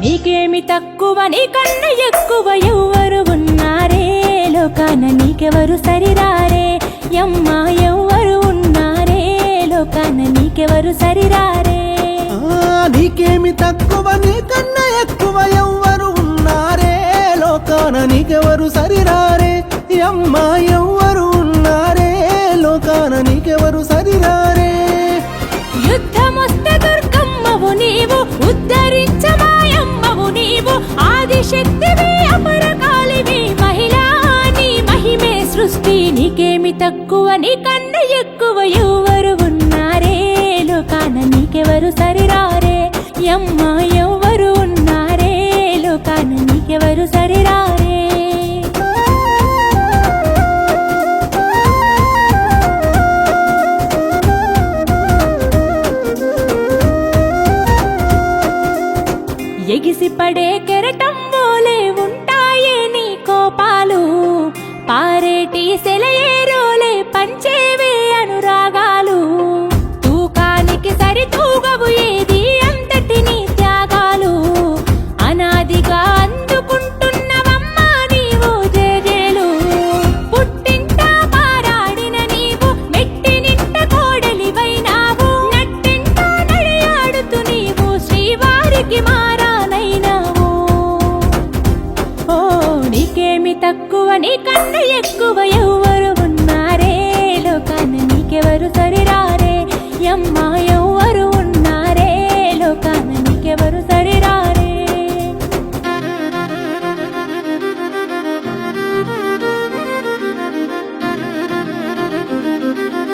నీకేమి తక్కువ నీకన్న ఎక్కువ ఎవ్వరు ఉన్నారే లోకాన నీకెవరు సరిరారే యమ్మ ఎవ్వరు ఉన్నారే లోకాన నీకెవరు సరిరారే నీకేమి తక్కువ నీకన్న ఎక్కువ ఎవ్వరు ఉన్నారే లోకాన నీకెవరు సరిరారే యమ్మ ఎవ్వరు ఉన్నారే లోకాన నీకెవరు సరిరారే యుద్ధమొస్తే దుర్గమ్మవు నీవు ఉద్ధరించమాయమ్మవు నీవు ఆదిశక్తివి అపరకాలివి మహిళా నీ మహిమే సృష్టి నీకేమి తక్కువ నీకన్న ఎక్కువ ఎవ్వరు ఉన్నారే లోకాన నీకెవరు సరిరారే యమ్మ ఎవ్వరు ఉన్నారే లోకాన నీకెవరు సరిరారే ఎగిసి పడే కెరటం బోలే ఉంటాయే నీ కోపాలు పారేటి సెలయేరోలే పంచేవే అనురాగాలు తూకానికి సరితూగవు ఏది అంతటి నీ త్యాగాలు అనాదిగా అందుకుంటున్నవమ్మా నీవు జేజేలు పుట్టింట పారాడిన నీవు మెట్టినింట కోడలివైనావు నట్టింట నడియాడుతూ నీవు శ్రీవారికి నీకేమి తక్కువ నీకన్న ఎక్కువ